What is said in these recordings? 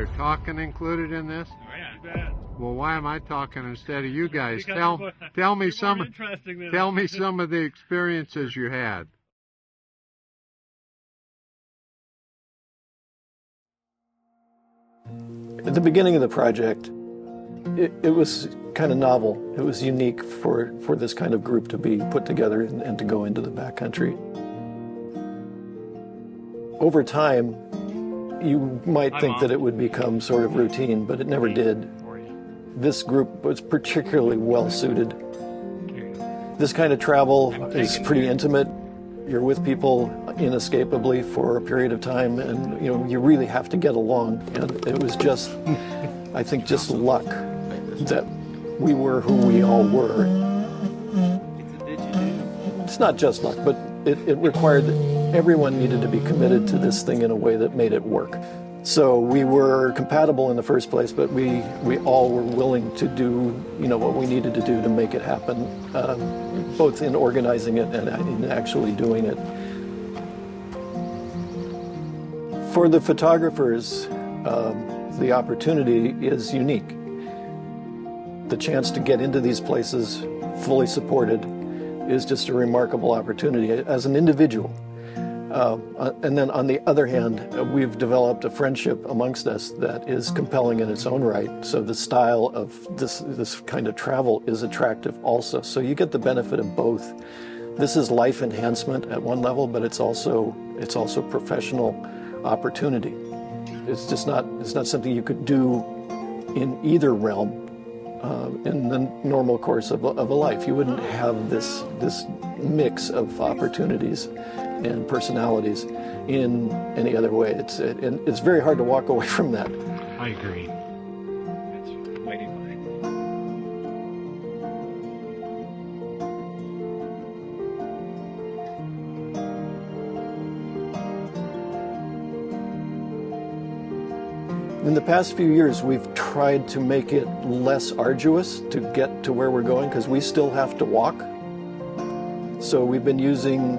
there talking included in this? Oh yeah, you bet. Well, why am I talking instead of you guys? Because Tell me some of the experiences you had. At the beginning of the project, it was kind of novel. It was unique for this kind of group to be put together and to go into the backcountry. Over time, you might think that it would become sort of routine, but it never did. This group was particularly well suited. This kind of travel is pretty intimate. You're with people inescapably for a period of time, and you really have to get along. And it was just, I think, just luck that we were who we all were. It's not just luck, but it required that everyone needed to be committed to this thing in a way that made it work. So we were compatible in the first place, but we all were willing to do what we needed to do to make it happen, both in organizing it and in actually doing it. For the photographers, the opportunity is unique. The chance to get into these places fully supported is just a remarkable opportunity as an individual. And then on the other hand, we've developed a friendship amongst us that is compelling in its own right. So the style of this kind of travel is attractive also. So you get the benefit of both. This is life enhancement at one level, but it's also professional opportunity. It's not something you could do in either realm in the normal course of a life. You wouldn't have this mix of opportunities and personalities in any other way. It's very hard to walk away from that. I agree. It's mighty fine. In the past few years, we've tried to make it less arduous to get to where we're going, because we still have to walk. So we've been using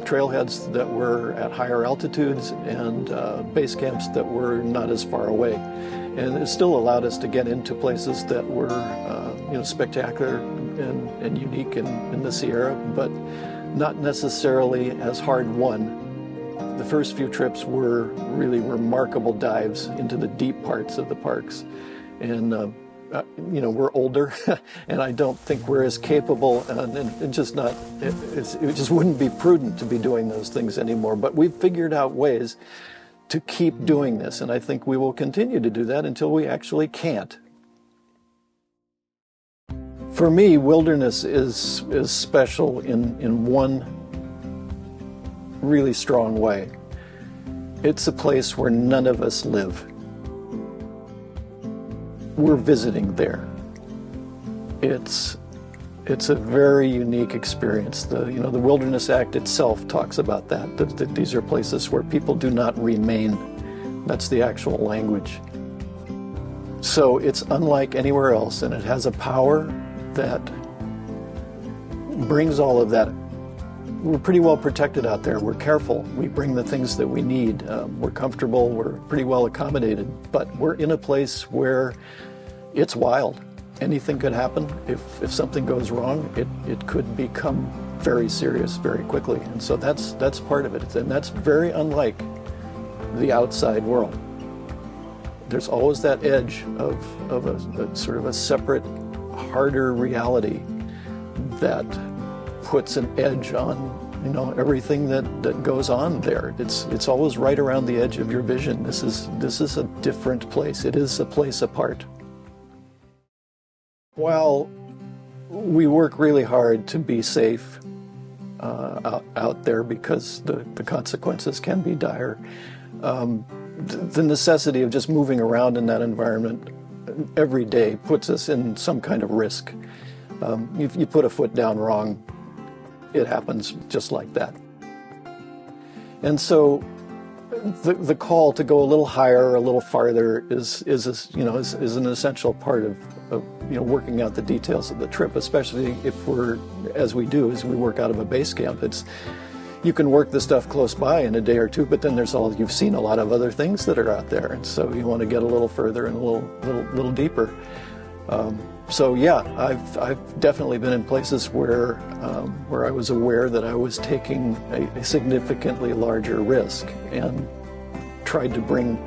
trailheads that were at higher altitudes and base camps that were not as far away. And it still allowed us to get into places that were spectacular and unique in the Sierra, but not necessarily as hard won. The first few trips were really remarkable dives into the deep parts of the parks. And we're older, and I don't think we're as capable, and it just wouldn't be prudent to be doing those things anymore. But we've figured out ways to keep doing this, and I think we will continue to do that until we actually can't. For me, wilderness is special in one really strong way. It's a place where none of us live. We're visiting there. It's a very unique experience. The Wilderness Act itself talks about that these are places where people do not remain. That's the actual language. So it's unlike anywhere else, and it has a power that brings all of that. We're pretty well protected out there. We're careful. We bring the things that we need. We're comfortable. We're pretty well accommodated. But we're in a place where it's wild. Anything could happen. If something goes wrong, it could become very serious very quickly. And so that's part of it. And that's very unlike the outside world. There's always that edge of a sort of a separate, harder reality that puts an edge on everything that goes on there. It's always right around the edge of your vision. This is a different place. It is a place apart. While we work really hard to be safe out there because the consequences can be dire, the necessity of just moving around in that environment every day puts us in some kind of risk. If you put a foot down wrong, it happens just like that. And so the call to go a little higher, a little farther is an essential part of working out the details of the trip, especially if we work out of a base camp. you can work the stuff close by in a day or two, but then you've seen a lot of other things that are out there, and so you want to get a little further and a little deeper. So yeah, I've definitely been in places where I was aware that I was taking a significantly larger risk and tried to bring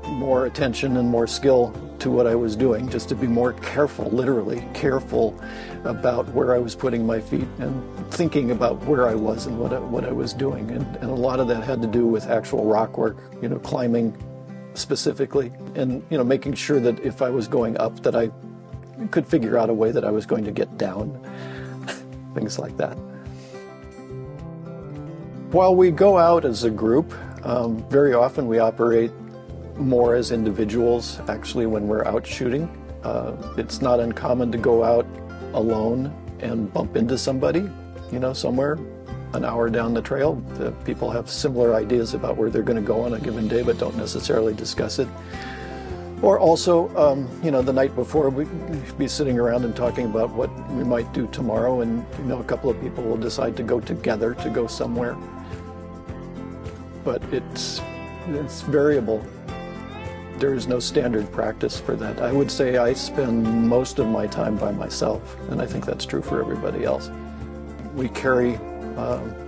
more attention and more skill to what I was doing, just to be more careful, literally careful about where I was putting my feet and thinking about where I was and what I was doing. And a lot of that had to do with actual rock work, climbing specifically, and making sure that if I was going up that I could figure out a way that I was going to get down, things like that. While we go out as a group, very often we operate more as individuals. Actually, when we're out shooting, it's not uncommon to go out alone and bump into somebody, somewhere an hour down the trail. The people have similar ideas about where they're going to go on a given day, but don't necessarily discuss it. Or also, the night before, we'd be sitting around and talking about what we might do tomorrow, and a couple of people will decide to go together to go somewhere. But it's variable. There is no standard practice for that. I would say I spend most of my time by myself, and I think that's true for everybody else. We carry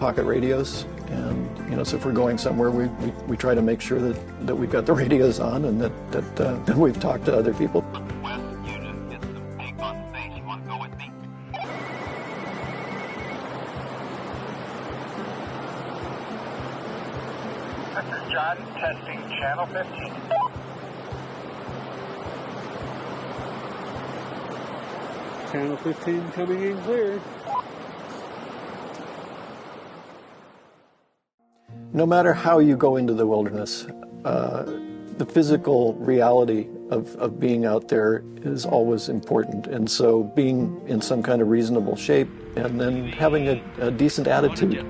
pocket radios, and so if we're going somewhere, we try to make sure that we've got the radios on, and that we've talked to other people. West unit, get some pink on space. You want to go with me? This is John, testing channel 15. Channel 15 coming in clear. No matter how you go into the wilderness, the physical reality of being out there is always important. And so being in some kind of reasonable shape and then having a decent attitude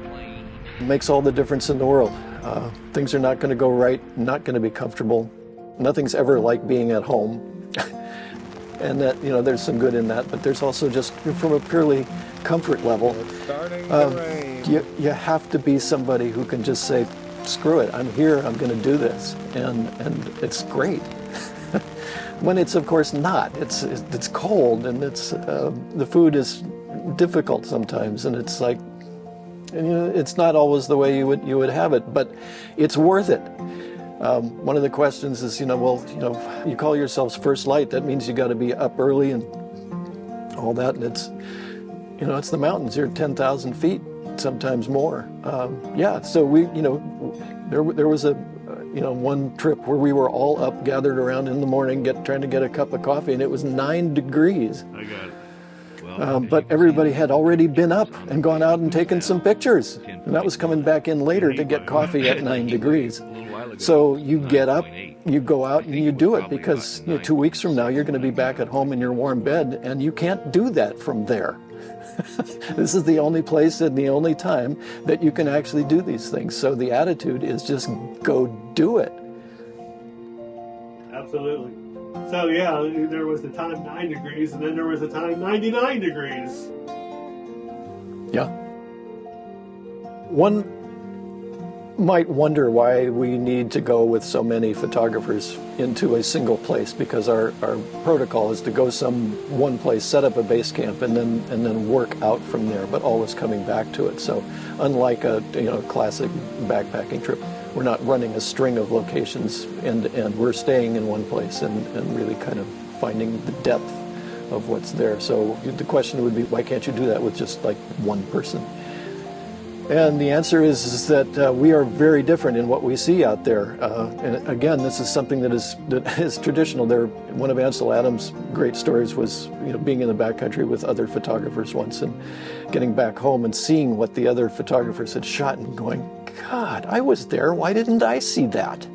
makes all the difference in the world. Things are not going to go right, not going to be comfortable. Nothing's ever like being at home. And that, there's some good in that, but there's also just from a purely comfort level, you have to be somebody who can just say, screw it, I'm here, I'm going to do this, and it's great. When it's of course not, it's cold, and the food is difficult sometimes, and it's like, it's not always the way you would have it, but it's worth it. One of the questions is, you call yourselves First Light, that means you got to be up early and all that, and it's the mountains. You're 10,000 feet, sometimes more. So there was one trip where we were all up, gathered around in the morning, trying to get a cup of coffee, and it was 9 degrees. I got it. Well, but everybody had already been up and gone out and taken some pictures, and that was coming back in later to get coffee at 9 degrees. So you get up, you go out, and you do it, because 2 weeks from now you're going to be back at home in your warm bed, and you can't do that from there. This is the only place and the only time that you can actually do these things. So the attitude is just go do it. Absolutely. So yeah, there was the time 9 degrees, and then there was the time 99 degrees. Yeah. One might wonder why we need to go with so many photographers into a single place, because our protocol is to go one place, set up a base camp, and then work out from there, but always coming back to it. So unlike a classic backpacking trip, we're not running a string of locations, and we're staying in one place and really kind of finding the depth of what's there. So the question would be, why can't you do that with just like one person? And the answer is that we are very different in what we see out there. And again, this is something that is traditional. One of Ansel Adams' great stories was being in the backcountry with other photographers once, and getting back home and seeing what the other photographers had shot and going, God, I was there. Why didn't I see that?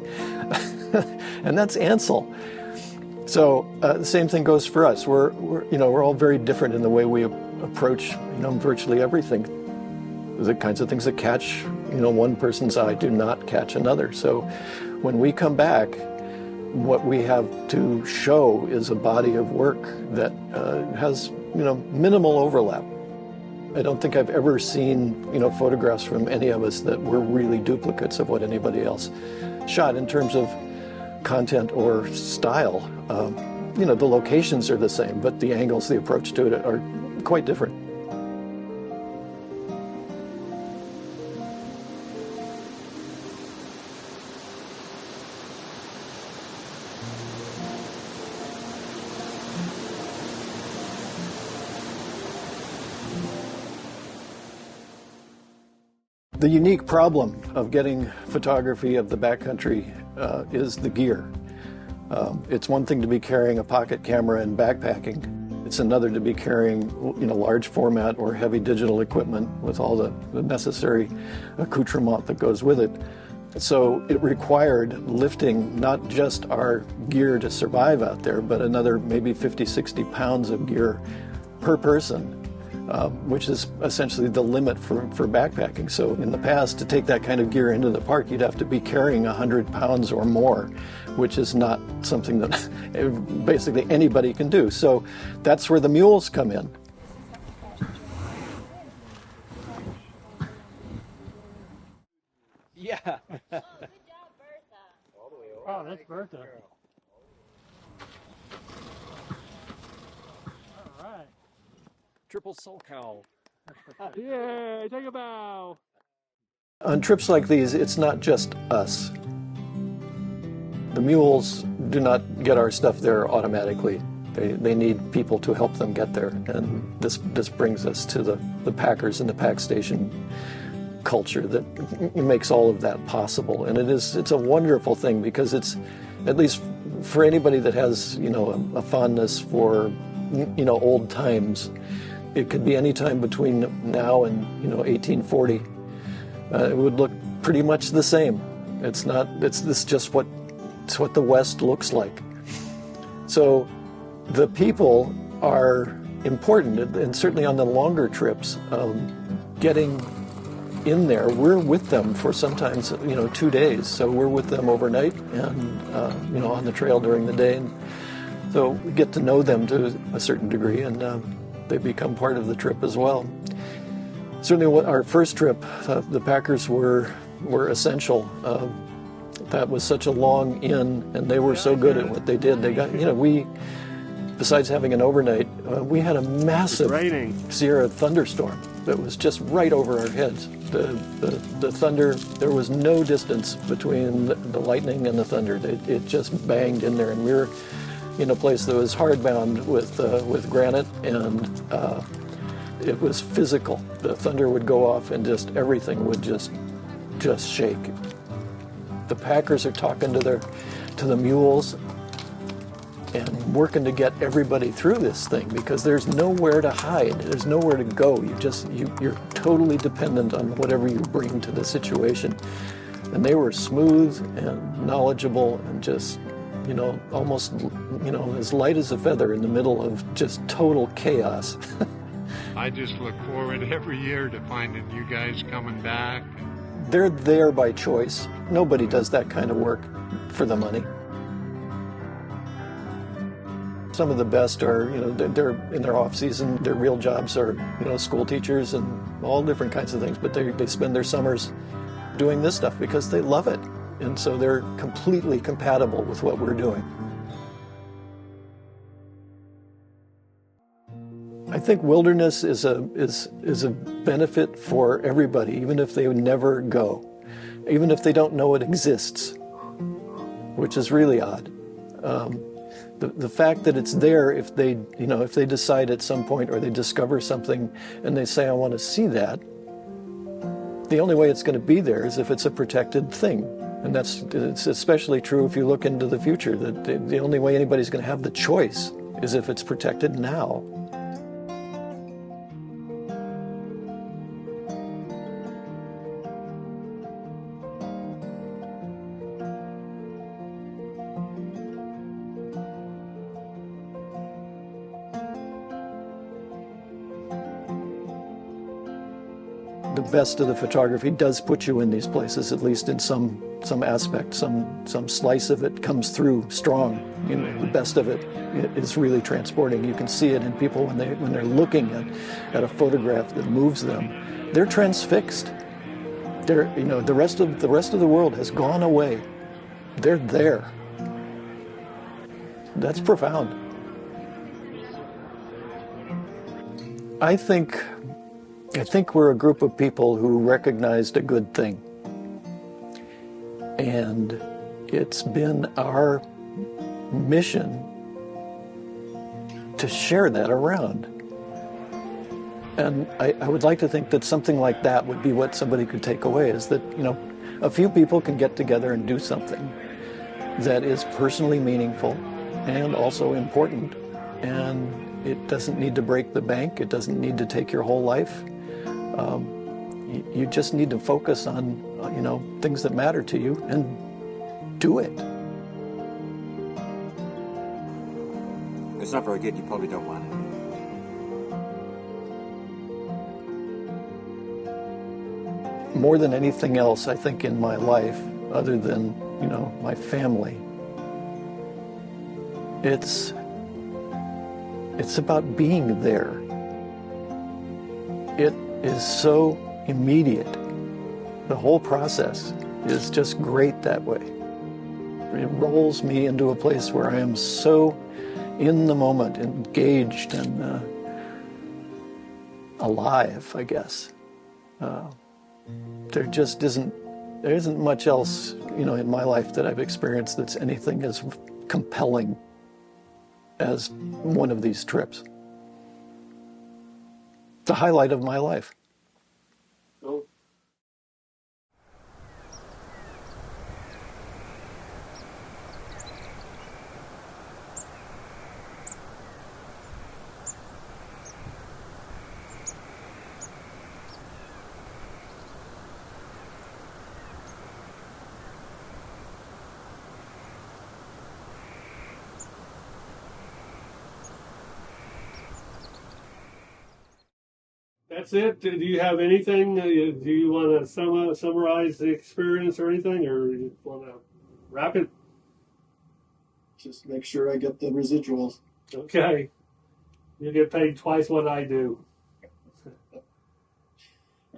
And that's Ansel. So the same thing goes for us. We're all very different in the way we approach virtually everything. The kinds of things that catch one person's eye do not catch another. So when we come back, what we have to show is a body of work that has minimal overlap. I don't think I've ever seen, photographs from any of us that were really duplicates of what anybody else shot in terms of content or style. The locations are the same, but the angles, the approach to it are quite different. The unique problem of getting photography of the backcountry is the gear. It's one thing to be carrying a pocket camera and backpacking. It's another to be carrying, large format or heavy digital equipment with all the necessary accoutrement that goes with it. So it required lifting not just our gear to survive out there, but another maybe 50, 60 pounds of gear per person. Which is essentially the limit for backpacking. So in the past, to take that kind of gear into the park, you'd have to be carrying 100 pounds or more, which is not something that basically anybody can do. So that's where the mules come in. Yeah. Oh, good job, Bertha. Oh, that's Bertha. All right. Triple soul cow. Yeah, take a bow. On trips like these, it's not just us. The mules do not get our stuff there automatically. They need people to help them get there. And this brings us to the packers and the pack station culture that makes all of that possible. And it's a wonderful thing because it's, at least for anybody that has, a fondness for, old times, it could be any time between now and 1840. It would look pretty much the same. It's just what the West looks like. So the people are important, and certainly on the longer trips, getting in there, we're with them for sometimes 2 days. So we're with them overnight and on the trail during the day, and so we get to know them to a certain degree, and they become part of the trip as well. Certainly, our first trip, the packers were essential. That was such a long in, and they were so good at what they did. They got, besides having an overnight, we had a massive Sierra thunderstorm that was just right over our heads. The thunder, there was no distance between the lightning and the thunder. It just banged in there, and we were in a place that was hardbound with granite, and it was physical. The thunder would go off, and just everything would just shake. The packers are talking to the mules and working to get everybody through this thing because there's nowhere to hide. There's nowhere to go. You're totally dependent on whatever you bring to the situation. And they were smooth and knowledgeable and just almost, as light as a feather in the middle of just total chaos. I just look forward every year to finding you guys coming back. They're there by choice. Nobody does that kind of work for the money. Some of the best are, they're in their off season. Their real jobs are, school teachers and all different kinds of things, but they spend their summers doing this stuff because they love it. And so they're completely compatible with what we're doing. I think wilderness is a benefit for everybody, even if they never go, even if they don't know it exists, which is really odd. The fact that it's there, if they decide at some point or they discover something and they say, I want to see that, the only way it's going to be there is if it's a protected thing. And it's especially true if you look into the future, that the only way anybody's going to have the choice is if it's protected now. The best of the photography does put you in these places, at least in some aspect, some slice of it comes through strong. you know, the best of it is really transporting. You can see it in people when they're looking at a photograph that moves them. They're transfixed. They're, you know, the rest of the world has gone away. They're there. That's profound. I think we're a group of people who recognized a good thing. And it's been our mission to share that around. And I would like to think that something like that would be what somebody could take away, is that, you know, a few people can get together and do something that is personally meaningful and also important. And it doesn't need to break the bank. It doesn't need to take your whole life. You just need to focus on, you know, things that matter to you and do it. It's not very good. You probably don't want it. More than anything else, I think, in my life, other than, you know, my family, it's about being there. It is so immediate. The whole process is just great that way. It rolls me into a place where I am so in the moment, engaged and alive, I guess. There isn't much else, you know, in my life that I've experienced that's anything as compelling as one of these trips. The highlight of my life. Oh. That's it. Do you have anything? Do you want to summarize the experience or anything, or you want to wrap it? Just make sure I get the residuals. Okay. You get paid twice what I do. All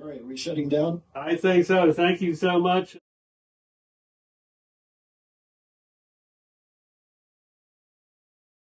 right, are we shutting down? I think so. Thank you so much.